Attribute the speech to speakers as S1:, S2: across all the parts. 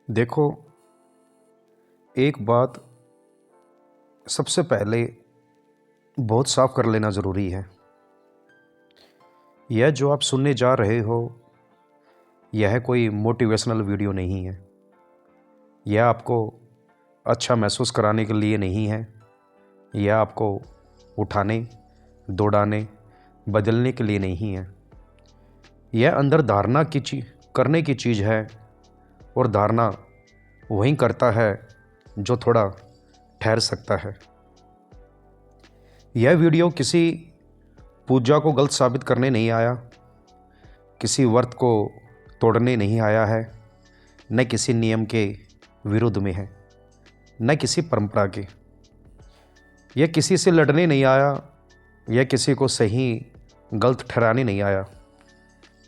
S1: देखो, एक बात सबसे पहले बहुत साफ कर लेना ज़रूरी है। यह जो आप सुनने जा रहे हो, यह कोई मोटिवेशनल वीडियो नहीं है। यह आपको अच्छा महसूस कराने के लिए नहीं है। यह आपको उठाने, दौड़ाने, बदलने के लिए नहीं है। यह अंदर धारणा की करने की चीज़ है, और धारणा वही करता है जो थोड़ा ठहर सकता है। यह वीडियो किसी पूजा को गलत साबित करने नहीं आया, किसी व्रत को तोड़ने नहीं आया है, न किसी नियम के विरुद्ध में है, न किसी परंपरा के। यह किसी से लड़ने नहीं आया, यह किसी को सही गलत ठहराने नहीं आया।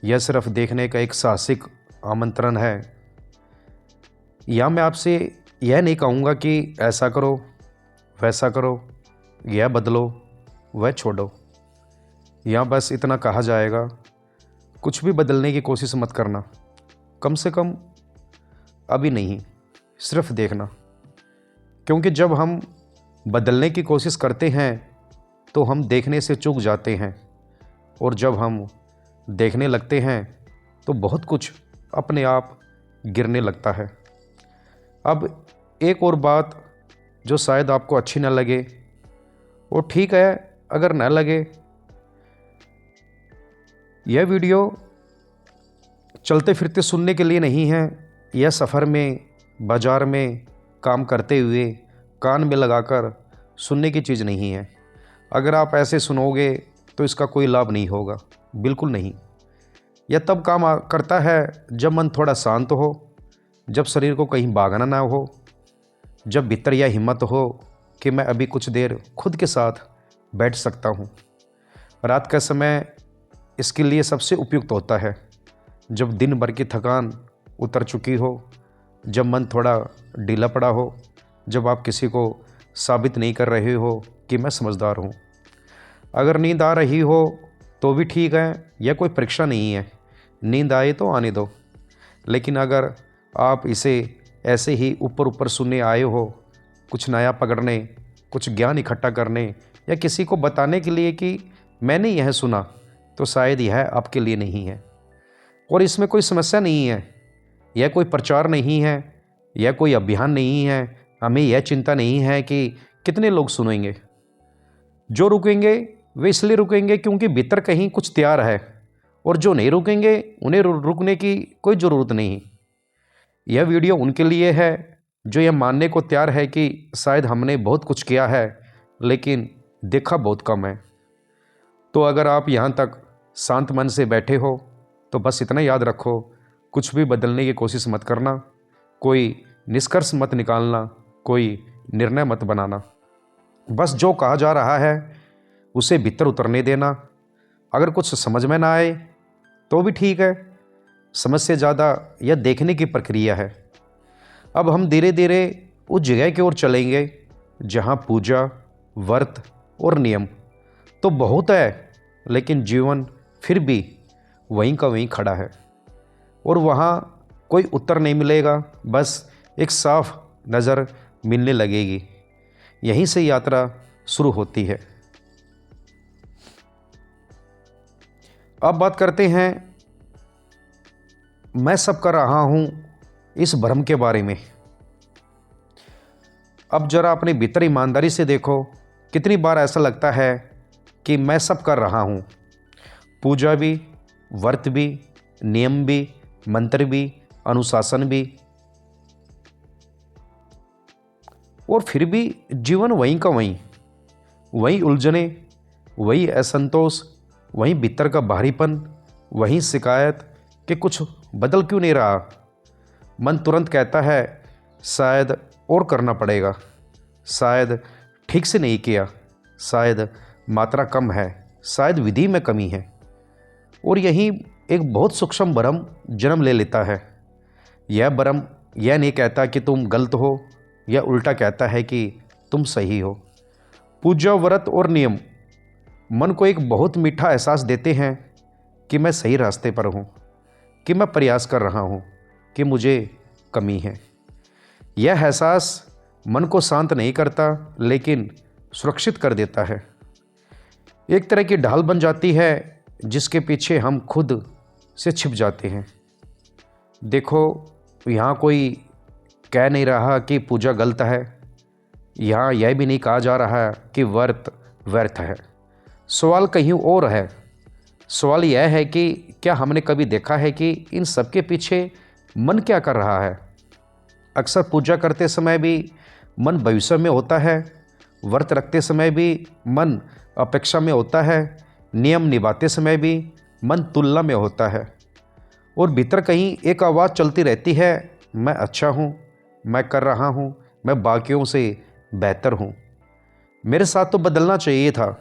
S1: यह सिर्फ देखने का एक साहसिक आमंत्रण है। या मैं आपसे यह नहीं कहूँगा कि ऐसा करो, वैसा करो, यह बदलो, वह छोड़ो। यहाँ बस इतना कहा जाएगा, कुछ भी बदलने की कोशिश मत करना, कम से कम अभी नहीं, सिर्फ देखना। क्योंकि जब हम बदलने की कोशिश करते हैं तो हम देखने से चूक जाते हैं, और जब हम देखने लगते हैं तो बहुत कुछ अपने आप गिरने लगता है। अब एक और बात जो शायद आपको अच्छी न लगे, वो ठीक है अगर न लगे। यह वीडियो चलते फिरते सुनने के लिए नहीं है। यह सफ़र में, बाज़ार में काम करते हुए कान में लगाकर सुनने की चीज़ नहीं है। अगर आप ऐसे सुनोगे तो इसका कोई लाभ नहीं होगा, बिल्कुल नहीं। यह तब काम करता है जब मन थोड़ा शांत हो, जब शरीर को कहीं भागना ना हो, जब भीतर यह हिम्मत हो कि मैं अभी कुछ देर खुद के साथ बैठ सकता हूँ। रात का समय इसके लिए सबसे उपयुक्त होता है, जब दिन भर की थकान उतर चुकी हो, जब मन थोड़ा ढीला पड़ा हो, जब आप किसी को साबित नहीं कर रहे हो कि मैं समझदार हूँ। अगर नींद आ रही हो तो भी ठीक है, यह कोई परीक्षा नहीं है। नींद आए तो आने दो। लेकिन अगर आप इसे ऐसे ही ऊपर ऊपर सुनने आए हो, कुछ नया पकड़ने, कुछ ज्ञान इकट्ठा करने, या किसी को बताने के लिए कि मैंने यह सुना, तो शायद यह आपके लिए नहीं है। और इसमें कोई समस्या नहीं है, यह कोई प्रचार नहीं है, यह कोई अभियान नहीं है। हमें यह चिंता नहीं है कि कितने लोग सुनेंगे। जो रुकेंगे वे इसलिए रुकेंगे क्योंकि भीतर कहीं कुछ तैयार है, और जो नहीं रुकेंगे उन्हें रुकने की कोई ज़रूरत नहीं। यह वीडियो उनके लिए है जो यह मानने को तैयार है कि शायद हमने बहुत कुछ किया है, लेकिन देखा बहुत कम है। तो अगर आप यहाँ तक शांत मन से बैठे हो तो बस इतना याद रखो, कुछ भी बदलने की कोशिश मत करना, कोई निष्कर्ष मत निकालना, कोई निर्णय मत बनाना। बस जो कहा जा रहा है उसे भीतर उतरने देना। अगर कुछ समझ में ना आए तो भी ठीक है, समझ से ज़्यादा यह देखने की प्रक्रिया है। अब हम धीरे धीरे उस जगह की ओर चलेंगे जहाँ पूजा, व्रत और नियम तो बहुत है, लेकिन जीवन फिर भी वहीं का वहीं खड़ा है। और वहाँ कोई उत्तर नहीं मिलेगा, बस एक साफ नज़र मिलने लगेगी। यहीं से यात्रा शुरू होती है। अब बात करते हैं मैं सब कर रहा हूँ इस भ्रम के बारे में। अब जरा अपने भीतर ईमानदारी से देखो, कितनी बार ऐसा लगता है कि मैं सब कर रहा हूँ, पूजा भी, व्रत भी, नियम भी, मंत्र भी, अनुशासन भी, और फिर भी जीवन वहीं का वहीं, वही उलझने, वही असंतोष, वही भीतर का भारीपन, वही शिकायत कि कुछ बदल क्यों नहीं रहा। मन तुरंत कहता है शायद और करना पड़ेगा, शायद ठीक से नहीं किया, शायद मात्रा कम है, शायद विधि में कमी है। और यही एक बहुत सूक्ष्म भ्रम जन्म ले लेता है। यह भ्रम यह नहीं कहता कि तुम गलत हो, यह उल्टा कहता है कि तुम सही हो। पूजा, व्रत और नियम मन को एक बहुत मीठा एहसास देते हैं कि मैं सही रास्ते पर हूँ, कि मैं प्रयास कर रहा हूँ, कि मुझे कमी है। यह एहसास मन को शांत नहीं करता लेकिन सुरक्षित कर देता है। एक तरह की ढाल बन जाती है जिसके पीछे हम खुद से छिप जाते हैं। देखो, यहाँ कोई कह नहीं रहा कि पूजा गलत है, यहाँ यह भी नहीं कहा जा रहा है कि व्रत व्यर्थ है। सवाल कहीं और है। सवाल यह है कि क्या हमने कभी देखा है कि इन सब के पीछे मन क्या कर रहा है। अक्सर पूजा करते समय भी मन भविष्य में होता है, व्रत रखते समय भी मन अपेक्षा में होता है, नियम निभाते समय भी मन तुलना में होता है, और भीतर कहीं एक आवाज़ चलती रहती है, मैं अच्छा हूँ, मैं कर रहा हूँ, मैं बाकियों से बेहतर हूँ, मेरे साथ तो बदलना चाहिए था।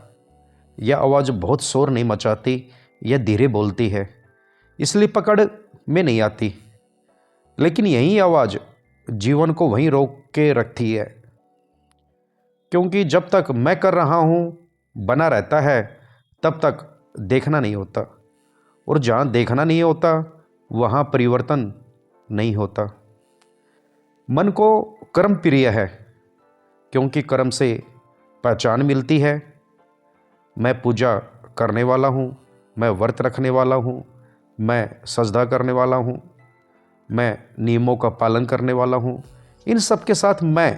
S1: यह आवाज़ बहुत शोर नहीं मचाती, यह धीरे बोलती है, इसलिए पकड़ में नहीं आती, लेकिन यही आवाज़ जीवन को वहीं रोक के रखती है। क्योंकि जब तक मैं कर रहा हूँ बना रहता है, तब तक देखना नहीं होता, और जहाँ देखना नहीं होता वहाँ परिवर्तन नहीं होता। मन को कर्म प्रिय है क्योंकि कर्म से पहचान मिलती है। मैं पूजा करने वाला हूँ, मैं व्रत रखने वाला हूँ, मैं सजदा करने वाला हूँ, मैं नियमों का पालन करने वाला हूँ। इन सब के साथ मैं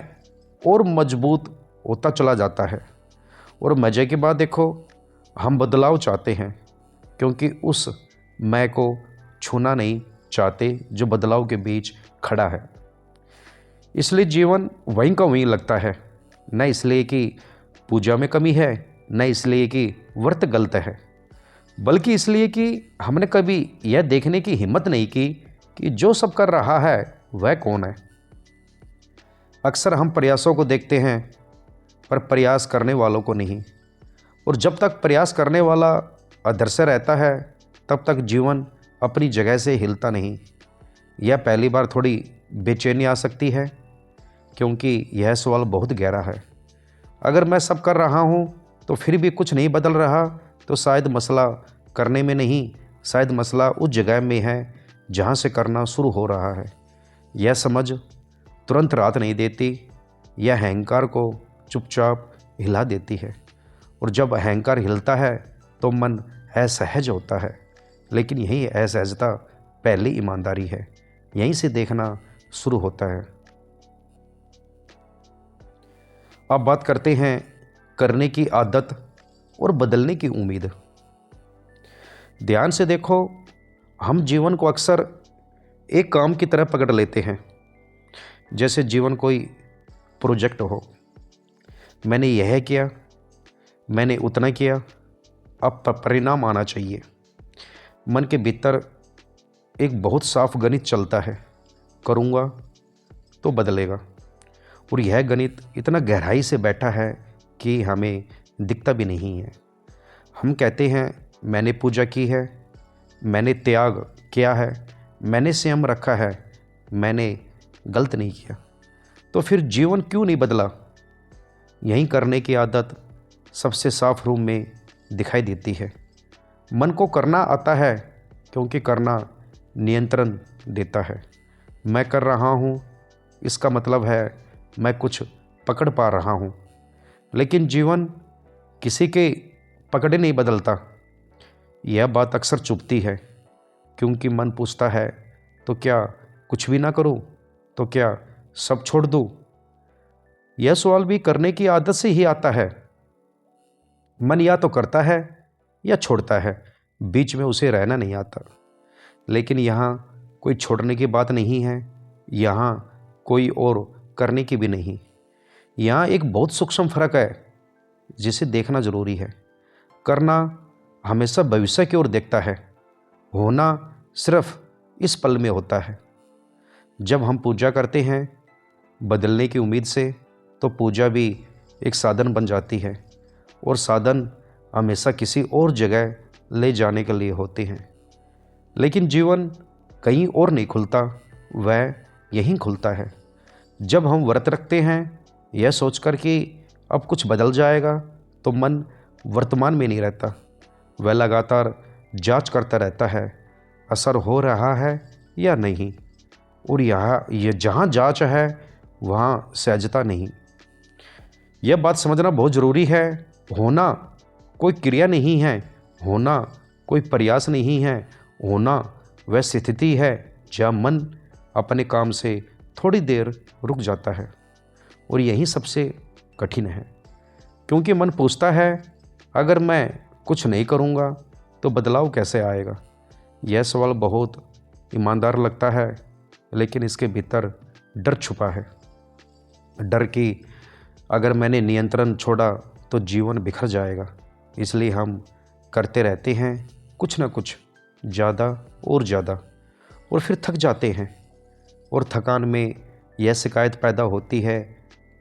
S1: और मजबूत होता चला जाता है। और मज़े की बात देखो, हम बदलाव चाहते हैं क्योंकि उस मैं को छूना नहीं चाहते जो बदलाव के बीच खड़ा है। इसलिए जीवन वहीं का वहीं लगता है, न इसलिए कि पूजा में कमी है, न इसलिए कि व्रत गलत है, बल्कि इसलिए कि हमने कभी यह देखने की हिम्मत नहीं की कि जो सब कर रहा है वह कौन है। अक्सर हम प्रयासों को देखते हैं पर प्रयास करने वालों को नहीं, और जब तक प्रयास करने वाला अदृश्य रहता है तब तक जीवन अपनी जगह से हिलता नहीं। यह पहली बार थोड़ी बेचैनी आ सकती है क्योंकि यह सवाल बहुत गहरा है। अगर मैं सब कर रहा हूँ तो फिर भी कुछ नहीं बदल रहा, तो शायद मसला करने में नहीं, शायद मसला उस जगह में है जहाँ से करना शुरू हो रहा है। यह समझ तुरंत राहत नहीं देती, यह अहंकार को चुपचाप हिला देती है, और जब अहंकार हिलता है तो मन असहज होता है। लेकिन यही असहजता पहली ईमानदारी है, यहीं से देखना शुरू होता है। अब बात करते हैं करने की आदत और बदलने की उम्मीद। ध्यान से देखो, हम जीवन को अक्सर एक काम की तरह पकड़ लेते हैं, जैसे जीवन कोई प्रोजेक्ट हो। मैंने यह किया, मैंने उतना किया, अब परिणाम आना चाहिए। मन के भीतर एक बहुत साफ गणित चलता है, करूँगा तो बदलेगा, और यह गणित इतना गहराई से बैठा है कि हमें दिखता भी नहीं है। हम कहते हैं मैंने पूजा की है, मैंने त्याग किया है, मैंने संयम रखा है, मैंने गलत नहीं किया, तो फिर जीवन क्यों नहीं बदला। यहीं करने की आदत सबसे साफ रूप में दिखाई देती है। मन को करना आता है क्योंकि करना नियंत्रण देता है। मैं कर रहा हूँ, इसका मतलब है मैं कुछ पकड़ पा रहा हूँ, लेकिन जीवन किसी के पकड़े नहीं बदलता। यह बात अक्सर चुभती है क्योंकि मन पूछता है तो क्या कुछ भी ना करूँ, तो क्या सब छोड़ दूँ। यह सवाल भी करने की आदत से ही आता है। मन या तो करता है या छोड़ता है, बीच में उसे रहना नहीं आता। लेकिन यहाँ कोई छोड़ने की बात नहीं है, यहाँ कोई और करने की भी नहीं। यहाँ एक बहुत सूक्ष्म फर्क है जिसे देखना जरूरी है। करना हमेशा भविष्य की ओर देखता है, होना सिर्फ इस पल में होता है। जब हम पूजा करते हैं बदलने की उम्मीद से, तो पूजा भी एक साधन बन जाती है, और साधन हमेशा किसी और जगह ले जाने के लिए होते हैं। लेकिन जीवन कहीं और नहीं खुलता, वह यहीं खुलता है। जब हम व्रत रखते हैं यह सोचकर कि अब कुछ बदल जाएगा, तो मन वर्तमान में नहीं रहता, वह लगातार जांच करता रहता है असर हो रहा है या नहीं। और यहाँ ये जहाँ जांच है वहाँ सहजता नहीं। यह बात समझना बहुत ज़रूरी है। होना कोई क्रिया नहीं है, होना कोई प्रयास नहीं है, होना वह स्थिति है जहाँ मन अपने काम से थोड़ी देर रुक जाता है। और यही सबसे कठिन है, क्योंकि मन पूछता है, अगर मैं कुछ नहीं करूँगा तो बदलाव कैसे आएगा। यह सवाल बहुत ईमानदार लगता है, लेकिन इसके भीतर डर छुपा है। डर कि अगर मैंने नियंत्रण छोड़ा तो जीवन बिखर जाएगा। इसलिए हम करते रहते हैं कुछ ना कुछ, ज़्यादा और ज़्यादा, और फिर थक जाते हैं। और थकान में यह शिकायत पैदा होती है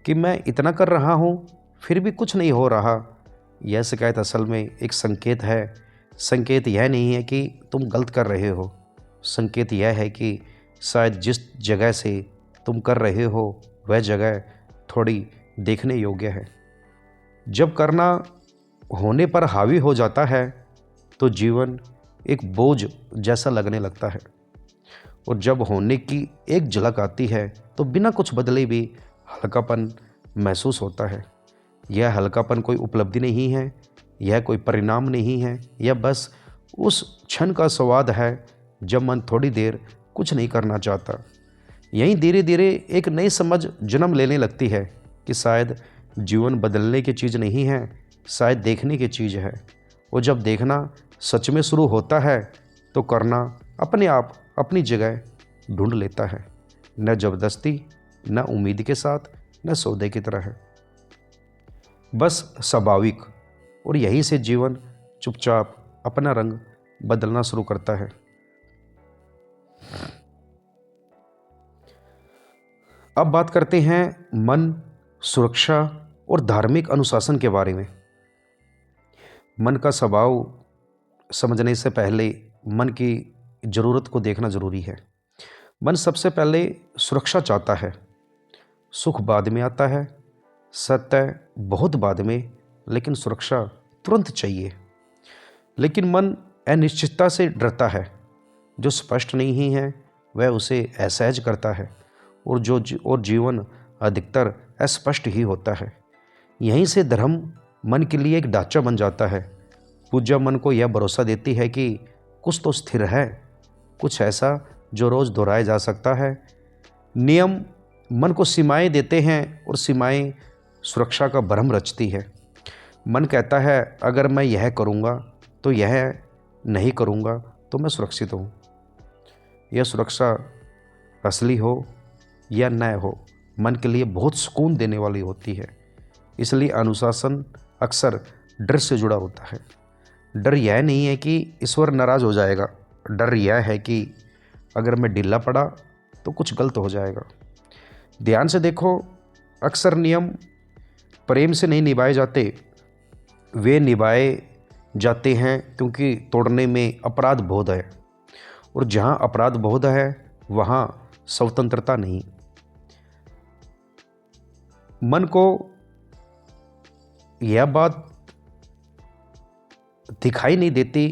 S1: कि मैं इतना कर रहा हूँ फिर भी कुछ नहीं हो रहा। यह शिकायत असल में एक संकेत है। संकेत यह नहीं है कि तुम गलत कर रहे हो, संकेत यह है कि शायद जिस जगह से तुम कर रहे हो वह जगह थोड़ी देखने योग्य है। जब करना होने पर हावी हो जाता है तो जीवन एक बोझ जैसा लगने लगता है, और जब होने की एक झलक आती है तो बिना कुछ बदले भी हल्कापन महसूस होता है। यह हल्कापन कोई उपलब्धि नहीं है, यह कोई परिणाम नहीं है, यह बस उस क्षण का स्वाद है जब मन थोड़ी देर कुछ नहीं करना चाहता। यहीं धीरे धीरे एक नई समझ जन्म लेने लगती है कि शायद जीवन बदलने की चीज़ नहीं है, शायद देखने की चीज़ है। और जब देखना सच में शुरू होता है तो करना अपने आप अपनी जगह ढूंढ लेता है, न जबरदस्ती, न उम्मीद के साथ, न सौदे की तरह है, बस स्वाभाविक। और यहीं से जीवन चुपचाप अपना रंग बदलना शुरू करता है। अब बात करते हैं मन, सुरक्षा और धार्मिक अनुशासन के बारे में। मन का स्वभाव समझने से पहले मन की ज़रूरत को देखना ज़रूरी है। मन सबसे पहले सुरक्षा चाहता है, सुख बाद में आता है, सत्य बहुत बाद में, लेकिन सुरक्षा तुरंत चाहिए। लेकिन मन अनिश्चितता से डरता है, जो स्पष्ट नहीं है वह उसे असहज करता है, और जीवन अधिकतर अस्पष्ट ही होता है। यहीं से धर्म मन के लिए एक ढांचा बन जाता है। पूजा मन को यह भरोसा देती है कि कुछ तो स्थिर है, कुछ ऐसा जो रोज़ दोहराया जा सकता है। नियम मन को सीमाएं देते हैं, और सीमाएं सुरक्षा का भ्रम रचती है। मन कहता है, अगर मैं यह करूँगा तो यह नहीं करूँगा तो मैं सुरक्षित हूँ। यह सुरक्षा असली हो या न हो, मन के लिए बहुत सुकून देने वाली होती है। इसलिए अनुशासन अक्सर डर से जुड़ा होता है। डर यह नहीं है कि ईश्वर नाराज़ हो जाएगा, डर यह है कि अगर मैं ढीला पड़ा तो कुछ गलत हो जाएगा। ध्यान से देखो, अक्सर नियम प्रेम से नहीं निभाए जाते, वे निभाए जाते हैं क्योंकि तोड़ने में अपराध बोध है, और जहाँ अपराध बोध है वहाँ स्वतंत्रता नहीं। मन को यह बात दिखाई नहीं देती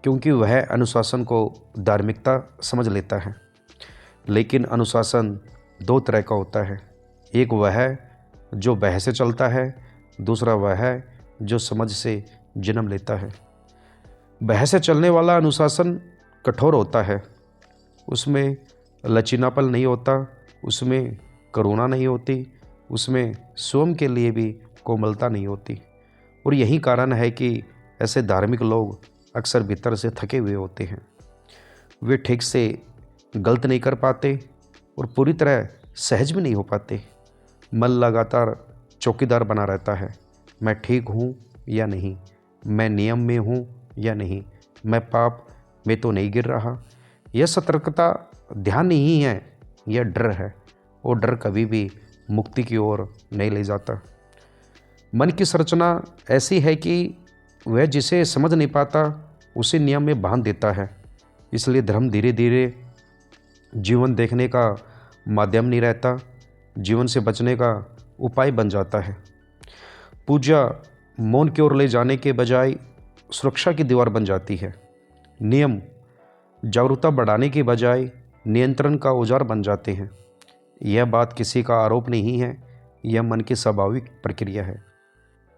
S1: क्योंकि वह अनुशासन को धार्मिकता समझ लेता है। लेकिन अनुशासन दो तरह का होता है, एक वह है जो बह से चलता है, दूसरा वह है जो समझ से जन्म लेता है। बह से चलने वाला अनुशासन कठोर होता है, उसमें लचीलापन नहीं होता, उसमें करुणा नहीं होती, उसमें स्वयं के लिए भी कोमलता नहीं होती। और यही कारण है कि ऐसे धार्मिक लोग अक्सर भीतर से थके हुए होते हैं। वे ठीक से गलत नहीं कर पाते और पूरी तरह सहज भी नहीं हो पाते। मन लगातार चौकीदार बना रहता है, मैं ठीक हूँ या नहीं, मैं नियम में हूँ या नहीं, मैं पाप में तो नहीं गिर रहा। यह सतर्कता ध्यान नहीं है, यह डर है, और डर कभी भी मुक्ति की ओर नहीं ले जाता। मन की संरचना ऐसी है कि वह जिसे समझ नहीं पाता उसे नियम में बांध देता है। इसलिए धर्म धीरे धीरे जीवन देखने का माध्यम नहीं रहता, जीवन से बचने का उपाय बन जाता है। पूजा मौन की ओर ले जाने के बजाय सुरक्षा की दीवार बन जाती है। नियम जागरूकता बढ़ाने के बजाय नियंत्रण का औजार बन जाते हैं। यह बात किसी का आरोप नहीं है, यह मन की स्वाभाविक प्रक्रिया है।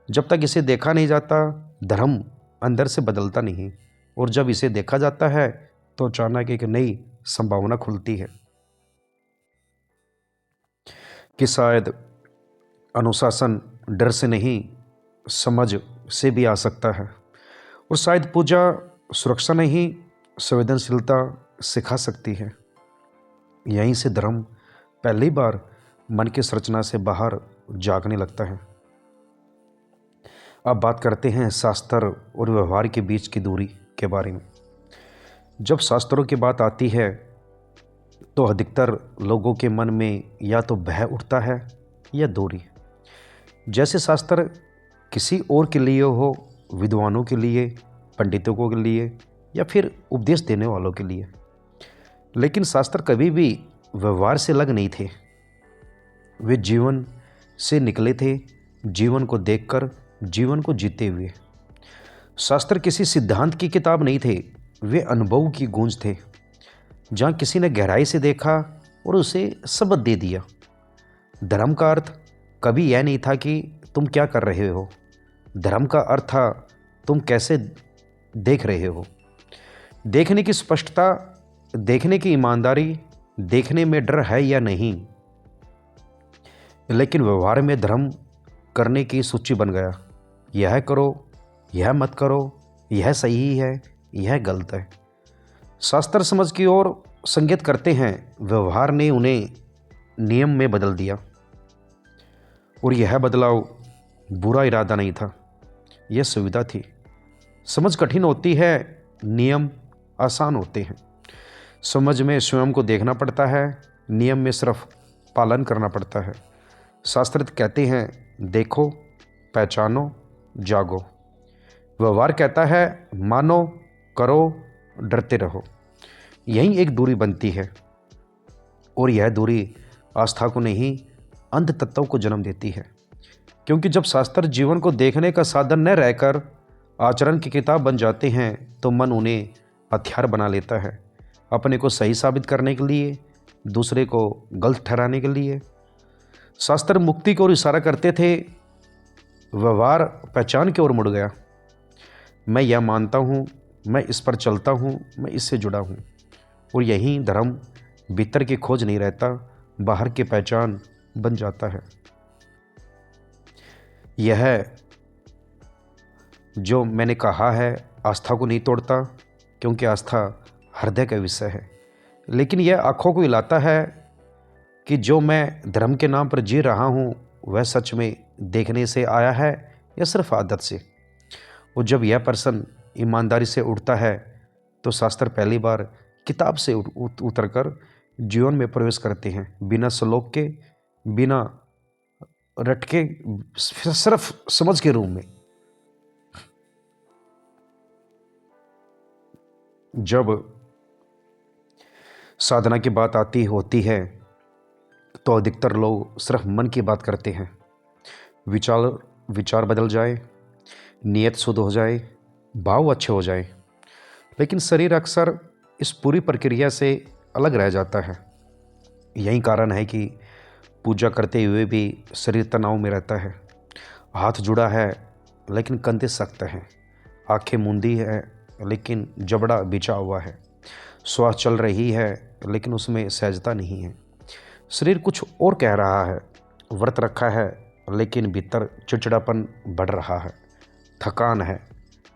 S1: जब तक इसे देखा नहीं जाता, धर्म अंदर से बदलता नहीं, और जब इसे देखा जाता है तो अचानक एक नई संभावना खुलती है कि शायद अनुशासन डर से नहीं, समझ से भी आ सकता है। और शायद पूजा सुरक्षा नहीं, संवेदनशीलता सिखा सकती है। यहीं से धर्म पहली बार मन की संरचना से बाहर जागने लगता है। अब बात करते हैं शास्त्र और व्यवहार के बीच की दूरी के बारे में। जब शास्त्रों की बात आती है तो अधिकतर लोगों के मन में या तो भय उठता है या दूरी, जैसे शास्त्र किसी और के लिए हो, विद्वानों के लिए, पंडितों के लिए, या फिर उपदेश देने वालों के लिए। लेकिन शास्त्र कभी भी व्यवहार से अलग नहीं थे, वे जीवन से निकले थे, जीवन को देखकर, जीवन को जीते हुए। शास्त्र किसी सिद्धांत की किताब नहीं थे, वे अनुभव की गूंज थे, जहाँ किसी ने गहराई से देखा और उसे शब्द दे दिया। धर्म का अर्थ कभी यह नहीं था कि तुम क्या कर रहे हो, धर्म का अर्थ था तुम कैसे देख रहे हो। देखने की स्पष्टता, देखने की ईमानदारी, देखने में डर है या नहीं। लेकिन व्यवहार में धर्म करने की सूची बन गया, यह करो, यह मत करो, यह सही है, यह गलत है। शास्त्र समझ की ओर संकेत करते हैं, व्यवहार ने उन्हें नियम में बदल दिया। और यह बदलाव बुरा इरादा नहीं था, यह सुविधा थी। समझ कठिन होती है, नियम आसान होते हैं। समझ में स्वयं को देखना पड़ता है, नियम में सिर्फ पालन करना पड़ता है। शास्त्र कहते हैं देखो, पहचानो, जागो। व्यवहार कहता है मानो, करो, डरते रहो। यही एक दूरी बनती है, और यह दूरी आस्था को नहीं, अंध तत्वों को जन्म देती है। क्योंकि जब शास्त्र जीवन को देखने का साधन न रहकर आचरण की किताब बन जाते हैं तो मन उन्हें हथियार बना लेता है, अपने को सही साबित करने के लिए, दूसरे को गलत ठहराने के लिए। शास्त्र मुक्ति की ओर इशारा करते थे, व्यवहार पहचान की ओर मुड़ गया। मैं यह मानता हूँ, मैं इस पर चलता हूँ, मैं इससे जुड़ा हूँ। और यही धर्म भीतर की खोज नहीं रहता, बाहर की पहचान बन जाता है। यह जो मैंने कहा है आस्था को नहीं तोड़ता, क्योंकि आस्था हृदय का विषय है। लेकिन यह आँखों को हिलाता है कि जो मैं धर्म के नाम पर जी रहा हूँ वह सच में देखने से आया है या सिर्फ आदत से। और जब यह प्रश्न ईमानदारी से उठता है तो शास्त्र पहली बार किताब से उतरकर जीवन में प्रवेश करते हैं, बिना श्लोक के, बिना रट के, सिर्फ समझ के रूप में। जब साधना की बात होती है तो अधिकतर लोग सिर्फ मन की बात करते हैं। विचार बदल जाए, नियत शुद्ध हो जाए, भाव अच्छे हो जाए, लेकिन शरीर अक्सर इस पूरी प्रक्रिया से अलग रह जाता है। यही कारण है कि पूजा करते हुए भी शरीर तनाव में रहता है। हाथ जुड़ा है लेकिन कंधे सख्त हैं, आंखें मूंदी है लेकिन जबड़ा बिछा हुआ है, श्वास चल रही है लेकिन उसमें सहजता नहीं है। शरीर कुछ और कह रहा है, व्रत रखा है लेकिन भीतर चिड़चिड़ापन बढ़ रहा है, थकान है,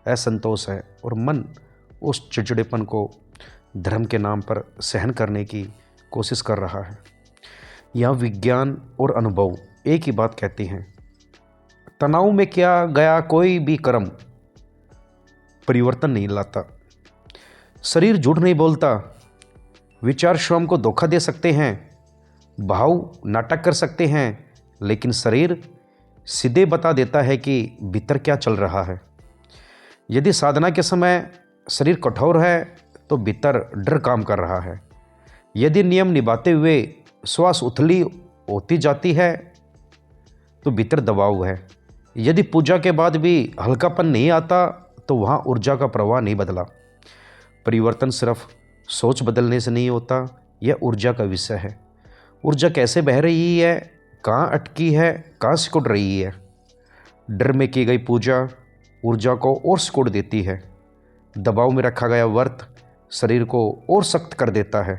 S1: असंतोष है, और मन उस चिड़चिड़ेपन को धर्म के नाम पर सहन करने की कोशिश कर रहा है। यह विज्ञान और अनुभव एक ही बात कहती हैं, तनाव में किया गया कोई भी कर्म परिवर्तन नहीं लाता। शरीर झूठ नहीं बोलता, विचार स्वयं को धोखा दे सकते हैं, भाव नाटक कर सकते हैं, लेकिन शरीर सीधे बता देता है कि भीतर क्या चल रहा है। यदि साधना के समय शरीर कठोर है तो भीतर डर काम कर रहा है। यदि नियम निभाते हुए श्वास उथली होती जाती है तो भीतर दबाव है। यदि पूजा के बाद भी हल्कापन नहीं आता तो वहाँ ऊर्जा का प्रवाह नहीं बदला। परिवर्तन सिर्फ सोच बदलने से नहीं होता, यह ऊर्जा का विषय है। ऊर्जा कैसे बह रही है, कहाँ अटकी है, कहाँ सिकुड़ रही है। डर में की गई पूजा ऊर्जा को और सिकुड़ देती है। दबाव में रखा गया व्रत शरीर को और सख्त कर देता है।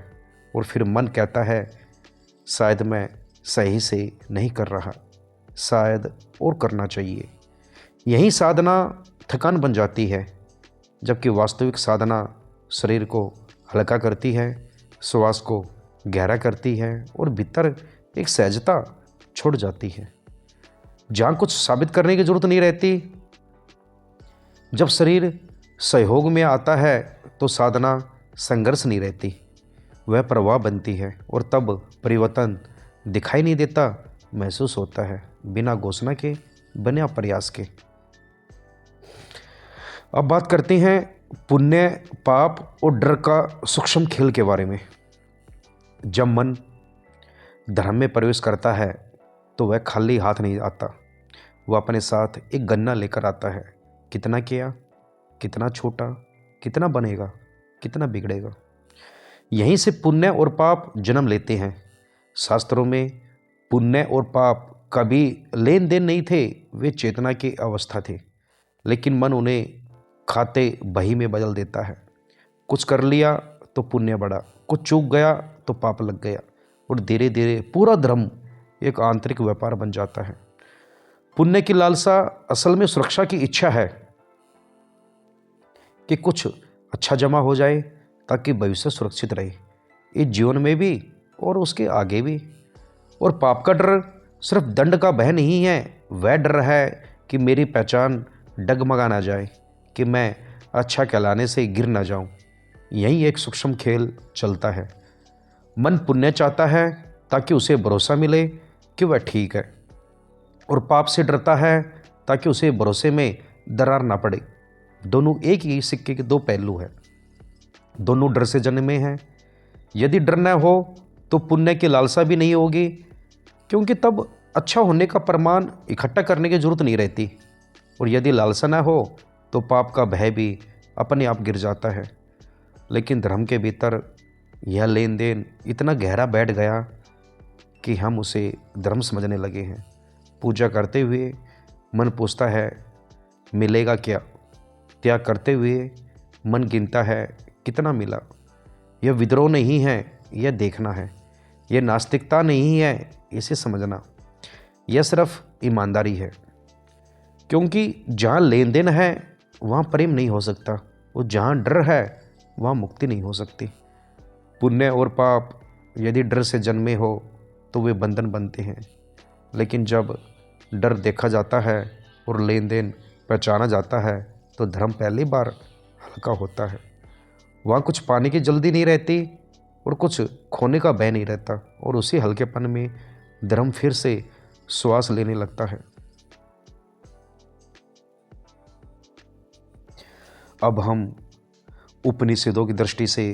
S1: और फिर मन कहता है शायद मैं सही से नहीं कर रहा, शायद और करना चाहिए। यही साधना थकान बन जाती है, जबकि वास्तविक साधना शरीर को हल्का करती है, श्वास को गहरा करती है और भीतर एक सहजता छोड़ जाती है, जहाँ कुछ साबित करने की जरूरत नहीं रहती। जब शरीर सहयोग में आता है तो साधना संघर्ष नहीं रहती, वह प्रवाह बनती है। और तब परिवर्तन दिखाई नहीं देता, महसूस होता है, बिना घोषणा के, बिना प्रयास के। अब बात करते हैं पुण्य, पाप और डर का सूक्ष्म खेल के बारे में। जब मन धर्म में प्रवेश करता है तो वह खाली हाथ नहीं आता, वह अपने साथ एक गन्ना लेकर आता है। कितना किया, कितना छोटा, कितना बनेगा, कितना बिगड़ेगा। यहीं से पुण्य और पाप जन्म लेते हैं। शास्त्रों में पुण्य और पाप कभी लेन देन नहीं थे, वे चेतना की अवस्था थे, लेकिन मन उन्हें खाते बही में बदल देता है। कुछ कर लिया तो पुण्य बढ़ा, कुछ चूक गया तो पाप लग गया, और धीरे धीरे पूरा धर्म एक आंतरिक व्यापार बन जाता है। पुण्य की लालसा असल में सुरक्षा की इच्छा है कि कुछ अच्छा जमा हो जाए ताकि भविष्य सुरक्षित रहे, इस जीवन में भी और उसके आगे भी। और पाप का डर सिर्फ दंड का भय नहीं है, वह डर है कि मेरी पहचान डगमगा ना जाए, कि मैं अच्छा कहलाने से गिर ना जाऊं। यही एक सूक्ष्म खेल चलता है। मन पुण्य चाहता है ताकि उसे भरोसा मिले कि वह ठीक है, और पाप से डरता है ताकि उसे भरोसे में दरार ना पड़े। दोनों एक ही सिक्के के दो पहलू हैं, दोनों डर से जन्मे हैं। यदि डर न हो तो पुण्य की लालसा भी नहीं होगी, क्योंकि तब अच्छा होने का प्रमाण इकट्ठा करने की जरूरत नहीं रहती। और यदि लालसा न हो तो पाप का भय भी अपने आप गिर जाता है। लेकिन धर्म के भीतर यह लेन देन इतना गहरा बैठ गया कि हम उसे धर्म समझने लगे हैं। पूजा करते हुए मन पूछता है मिलेगा क्या, त्याग करते हुए मन गिनता है कितना मिला। यह विद्रोह नहीं है, यह देखना है। यह नास्तिकता नहीं है, इसे समझना। यह सिर्फ ईमानदारी है, क्योंकि जहाँ लेन देन है वहाँ प्रेम नहीं हो सकता, और जहाँ डर है वहाँ मुक्ति नहीं हो सकती। पुण्य और पाप यदि डर से जन्मे हो तो वे बंधन बनते हैं, लेकिन जब डर देखा जाता है और लेन देन पहचाना जाता है तो धर्म पहली बार हल्का होता है। वहाँ कुछ पाने की जल्दी नहीं रहती और कुछ खोने का भय नहीं रहता, और उसी हल्केपन में धर्म फिर से श्वास लेने लगता है। अब हम उपनिषदों की दृष्टि से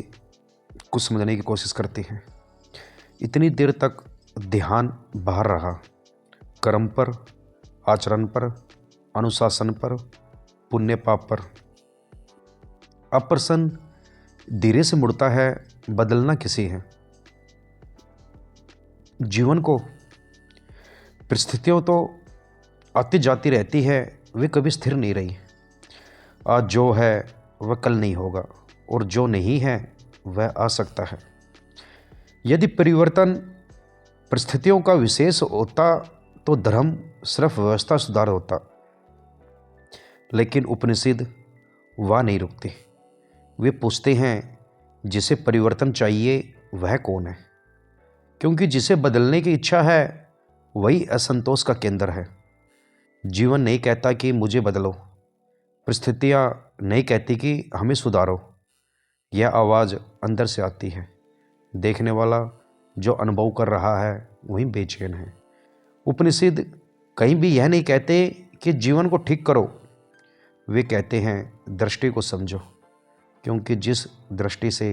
S1: कुछ समझने की कोशिश करते हैं। इतनी देर तक ध्यान बाहर रहा, कर्म पर, आचरण पर, अनुशासन पर, पुण्य पाप पर। अब प्रश्न धीरे से मुड़ता है, बदलना किसी है। जीवन को परिस्थितियों तो आती जाती रहती है, वे कभी स्थिर नहीं रही। आज जो है वह कल नहीं होगा, और जो नहीं है वह आ सकता है। यदि परिवर्तन परिस्थितियों का विशेष होता तो धर्म सिर्फ व्यवस्था सुधार होता, लेकिन उपनिषद वह नहीं रुकते। वे पूछते हैं जिसे परिवर्तन चाहिए वह कौन है, क्योंकि जिसे बदलने की इच्छा है वही असंतोष का केंद्र है। जीवन नहीं कहता कि मुझे बदलो, परिस्थितियाँ नहीं कहती कि हमें सुधारो। यह आवाज़ अंदर से आती है। देखने वाला जो अनुभव कर रहा है वही बेचैन है। उपनिषद कहीं भी यह नहीं कहते कि जीवन को ठीक करो, वे कहते हैं दृष्टि को समझो, क्योंकि जिस दृष्टि से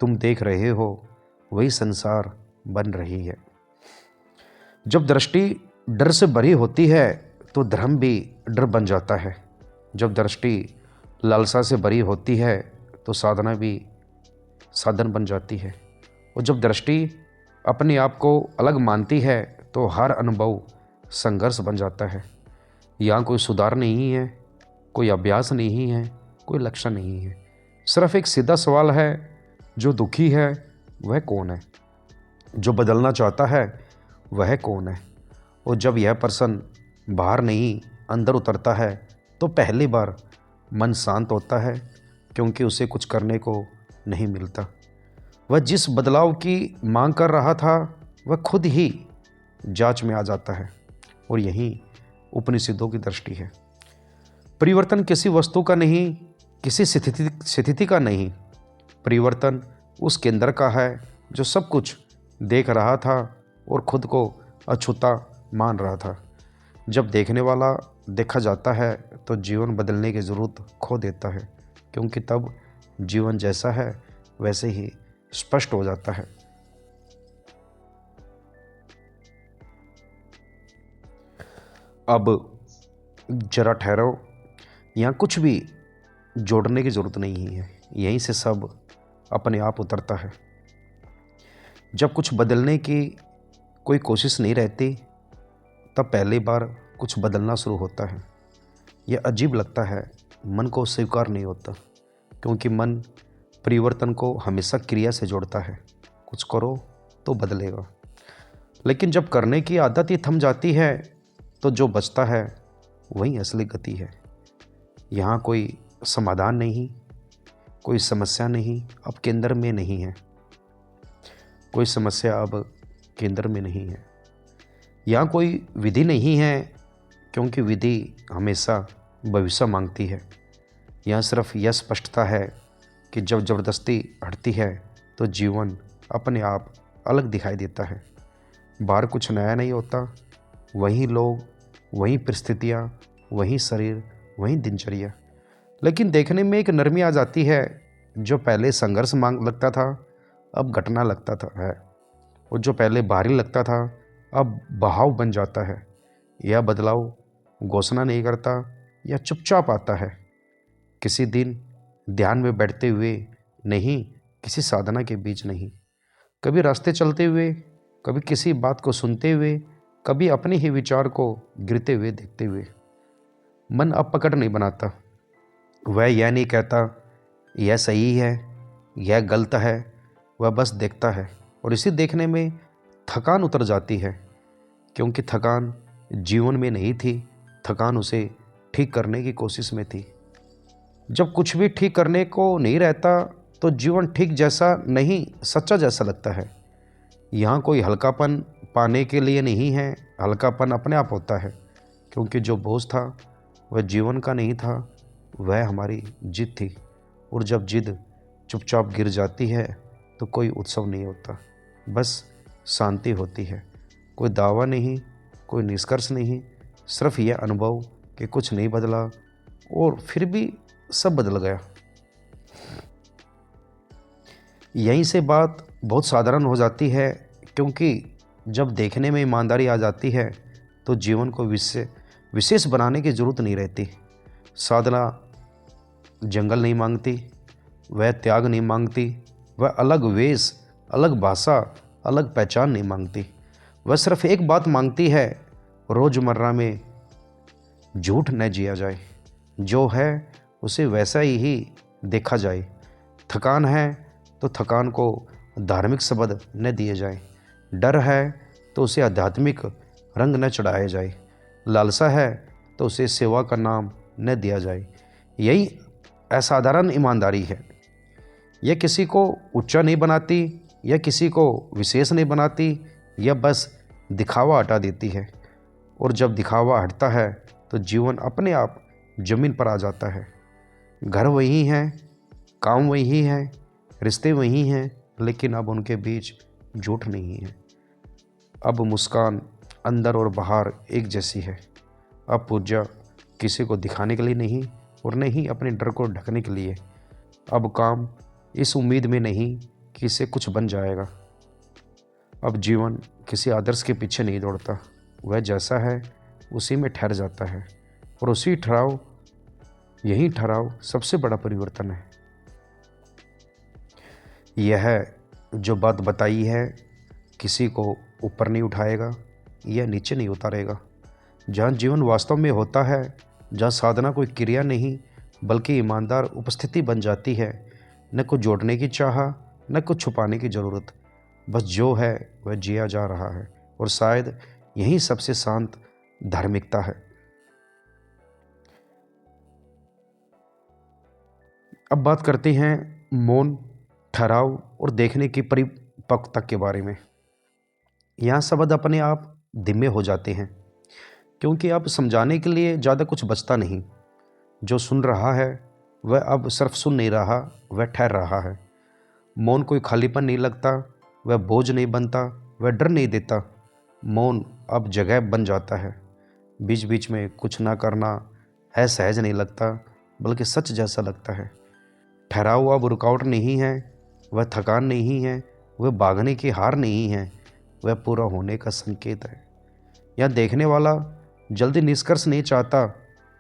S1: तुम देख रहे हो वही संसार बन रही है। जब दृष्टि डर से भरी होती है तो धर्म भी डर बन जाता है। जब दृष्टि लालसा से भरी होती है तो साधना भी साधन बन जाती है। और जब दृष्टि अपने आप को अलग मानती है तो हर अनुभव संघर्ष बन जाता है। यहाँ कोई सुधार नहीं है, कोई अभ्यास नहीं है, कोई लक्ष्य नहीं है। सिर्फ एक सीधा सवाल है, जो दुखी है वह कौन है? जो बदलना चाहता है वह कौन है? और जब यह प्रश्न बाहर नहीं अंदर उतरता है तो पहली बार मन शांत होता है, क्योंकि उसे कुछ करने को नहीं मिलता। वह जिस बदलाव की मांग कर रहा था वह खुद ही जांच में आ जाता है। और यही उपनिषदों की दृष्टि है। परिवर्तन किसी वस्तु का नहीं, किसी स्थिति का नहीं। परिवर्तन उस केंद्र का है जो सब कुछ देख रहा था और खुद को अछूता मान रहा था। जब देखने वाला देखा जाता है तो जीवन बदलने की ज़रूरत खो देता है, क्योंकि तब जीवन जैसा है वैसे ही स्पष्ट हो जाता है। अब जरा ठहरो, यहाँ कुछ भी जोड़ने की ज़रूरत नहीं है, यहीं से सब अपने आप उतरता है। जब कुछ बदलने की कोई कोशिश नहीं रहती तब पहली बार कुछ बदलना शुरू होता है। यह अजीब लगता है, मन को स्वीकार नहीं होता, क्योंकि मन परिवर्तन को हमेशा क्रिया से जोड़ता है। कुछ करो तो बदलेगा। लेकिन जब करने की आदत ही थम जाती है तो जो बचता है वही असली गति है। यहाँ कोई समाधान नहीं, कोई समस्या नहीं, अब केंद्र में नहीं है। कोई समस्या अब केंद्र में नहीं है। यहाँ कोई विधि नहीं है, क्योंकि विधि हमेशा भविष्य मांगती है। यहाँ सिर्फ यह स्पष्टता है कि जब ज़बरदस्ती हटती है तो जीवन अपने आप अलग दिखाई देता है। बाहर कुछ नया नहीं होता, वही लोग, वही परिस्थितियाँ, वही शरीर, वही दिनचर्या। लेकिन देखने में एक नरमी आ जाती है। जो पहले संघर्ष मांग लगता था अब घटना लगता था है, और जो पहले भारी लगता था अब बहाव बन जाता है। यह बदलाव घोषणा नहीं करता, यह चुपचाप आता है। किसी दिन ध्यान में बैठते हुए नहीं, किसी साधना के बीच नहीं, कभी रास्ते चलते हुए, कभी किसी बात को सुनते हुए, कभी अपने ही विचार को गिरते हुए देखते हुए। मन अब पकड़ नहीं बनाता। वह यह नहीं कहता यह सही है, यह गलत है। वह बस देखता है, और इसी देखने में थकान उतर जाती है, क्योंकि थकान जीवन में नहीं थी, थकान उसे ठीक करने की कोशिश में थी। जब कुछ भी ठीक करने को नहीं रहता तो जीवन ठीक जैसा नहीं, सच्चा जैसा लगता है। यहाँ कोई हल्कापन पाने के लिए नहीं है, हल्कापन अपने आप होता है, क्योंकि जो बोझ था वह जीवन का नहीं था, वह हमारी जिद थी। और जब जिद चुपचाप गिर जाती है तो कोई उत्सव नहीं होता, बस शांति होती है। कोई दावा नहीं, कोई निष्कर्ष नहीं, सिर्फ यह अनुभव कि कुछ नहीं बदला और फिर भी सब बदल गया। यहीं से बात बहुत साधारण हो जाती है, क्योंकि जब देखने में ईमानदारी आ जाती है तो जीवन को विशेष बनाने की ज़रूरत नहीं रहती। साधना जंगल नहीं मांगती, वह त्याग नहीं मांगती, वह अलग वेश, अलग भाषा, अलग पहचान नहीं मांगती। वह सिर्फ एक बात मांगती है, रोज़मर्रा में झूठ न जिया जाए, जो है उसे वैसा ही देखा जाए। थकान है तो थकान को धार्मिक शब्द न दिए जाए, डर है तो उसे आध्यात्मिक रंग न चढ़ाया जाए, लालसा है तो उसे सेवा का नाम न दिया जाए। यही असाधारण ईमानदारी है। यह किसी को ऊंचा नहीं बनाती, यह किसी को विशेष नहीं बनाती, यह बस दिखावा हटा देती है। और जब दिखावा हटता है तो जीवन अपने आप जमीन पर आ जाता है। घर वही है, काम वही है, रिश्ते वही हैं, लेकिन अब उनके बीच झूठ नहीं है। अब मुस्कान अंदर और बाहर एक जैसी है। अब पूजा किसी को दिखाने के लिए नहीं, और नहीं अपने डर को ढकने के लिए। अब काम इस उम्मीद में नहीं कि इससे कुछ बन जाएगा। अब जीवन किसी आदर्श के पीछे नहीं दौड़ता, वह जैसा है उसी में ठहर जाता है। और यही ठहराव सबसे बड़ा परिवर्तन है। यह जो बात बताई है किसी को ऊपर नहीं उठाएगा या नीचे नहीं उतारेगा। जहाँ जीवन वास्तव में होता है, जहाँ साधना कोई क्रिया नहीं बल्कि ईमानदार उपस्थिति बन जाती है, न कुछ जोड़ने की चाह, न कुछ छुपाने की ज़रूरत, बस जो है वह जिया जा रहा है। और शायद यही सबसे शांत धार्मिकता है। अब बात करते हैं मौन, ठहराव और देखने की परिपक्वता के बारे में। यहाँ शब्द अपने आप धीमे हो जाते हैं, क्योंकि अब समझाने के लिए ज़्यादा कुछ बचता नहीं। जो सुन रहा है वह अब सिर्फ सुन नहीं रहा, वह ठहर रहा है। मौन कोई खालीपन नहीं लगता, वह बोझ नहीं बनता, वह डर नहीं देता। मौन अब जगह बन जाता है। बीच बीच में कुछ ना करना है सहज नहीं लगता, बल्कि सच जैसा लगता है। ठहराव अब रुकावट नहीं है, वह थकान नहीं है, वह भागने की हार नहीं है, वह पूरा होने का संकेत है। यह देखने वाला जल्दी निष्कर्ष नहीं चाहता,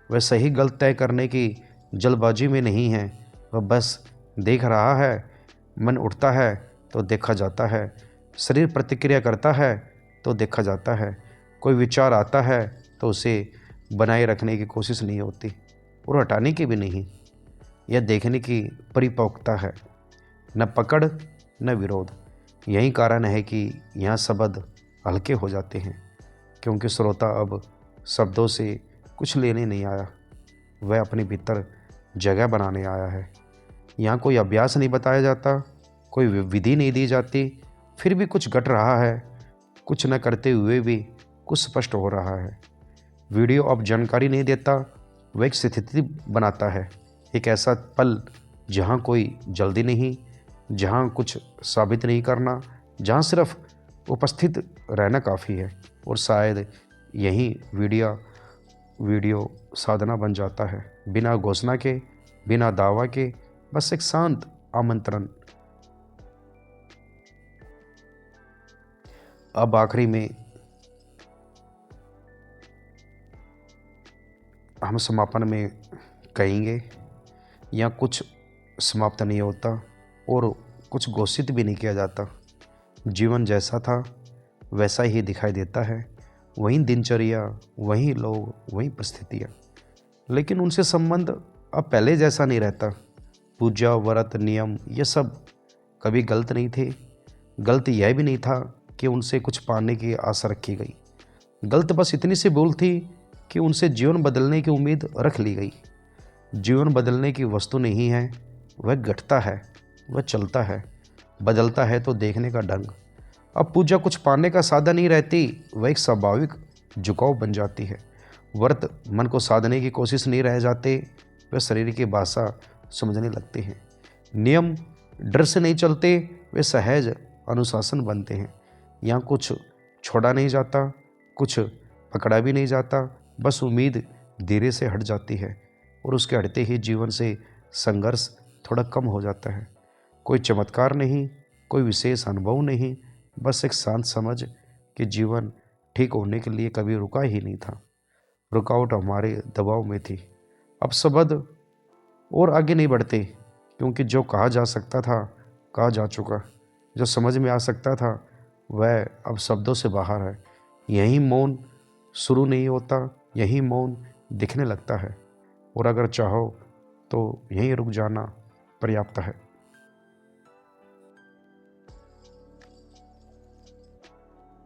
S1: वह सही गलत तय करने की जल्दबाजी में नहीं है, वह बस देख रहा है। मन उठता है तो देखा जाता है, शरीर प्रतिक्रिया करता है तो देखा जाता है, कोई विचार आता है तो उसे बनाए रखने की कोशिश नहीं होती और हटाने की भी नहीं। यह देखने की परिपक्वता है, न पकड़ न विरोध। यही कारण है कि यहाँ शब्द हल्के हो जाते हैं, क्योंकि श्रोता अब शब्दों से कुछ लेने नहीं आया, वह अपने भीतर जगह बनाने आया है। यहाँ कोई अभ्यास नहीं बताया जाता, कोई विधि नहीं दी जाती, फिर भी कुछ घट रहा है। कुछ न करते हुए भी कुछ स्पष्ट हो रहा है। वीडियो अब जानकारी नहीं देता, वह एक स्थिति बनाता है, एक ऐसा पल जहाँ कोई जल्दी नहीं, जहाँ कुछ साबित नहीं करना, जहाँ सिर्फ उपस्थित रहना काफ़ी है। और शायद यही वीडियो साधना बन जाता है, बिना घोषणा के, बिना दावा के, बस एक शांत आमंत्रण। अब आखिरी में हम समापन में कहेंगे, यहाँ कुछ समाप्त नहीं होता और कुछ घोषित भी नहीं किया जाता। जीवन जैसा था वैसा ही दिखाई देता है, वही दिनचर्या, वही लोग, वही परिस्थितियाँ, लेकिन उनसे संबंध अब पहले जैसा नहीं रहता। पूजा, व्रत, नियम, ये सब कभी गलत नहीं थे। गलत यह भी नहीं था कि उनसे कुछ पाने की आशा रखी गई। गलत बस इतनी सी भूल थी कि उनसे जीवन बदलने की उम्मीद रख ली गई। जीवन बदलने की वस्तु नहीं है, वह घटता है, वह चलता है, बदलता है तो देखने का ढंग। अब पूजा कुछ पाने का साधन नहीं रहती, वह एक स्वाभाविक झुकाव बन जाती है। व्रत मन को साधने की कोशिश नहीं रह जाते, वे शरीर की भाषा समझने लगते हैं। नियम डर से नहीं चलते, वे सहज अनुशासन बनते हैं। यहाँ कुछ छोड़ा नहीं जाता, कुछ पकड़ा भी नहीं जाता, बस उम्मीद धीरे से हट जाती है और उसके हटते ही जीवन से संघर्ष थोड़ा कम हो जाता है। कोई चमत्कार नहीं, कोई विशेष अनुभव नहीं, बस एक शांत समझ कि जीवन ठीक होने के लिए कभी रुका ही नहीं था। रुकावट हमारे दबाव में थी। अब शब्द और आगे नहीं बढ़ते, क्योंकि जो कहा जा सकता था कहा जा चुका। जो समझ में आ सकता था वह अब शब्दों से बाहर है। यही मौन शुरू नहीं होता, यही मौन दिखने लगता है। और अगर चाहो तो यहीं रुक जाना पर्याप्त है।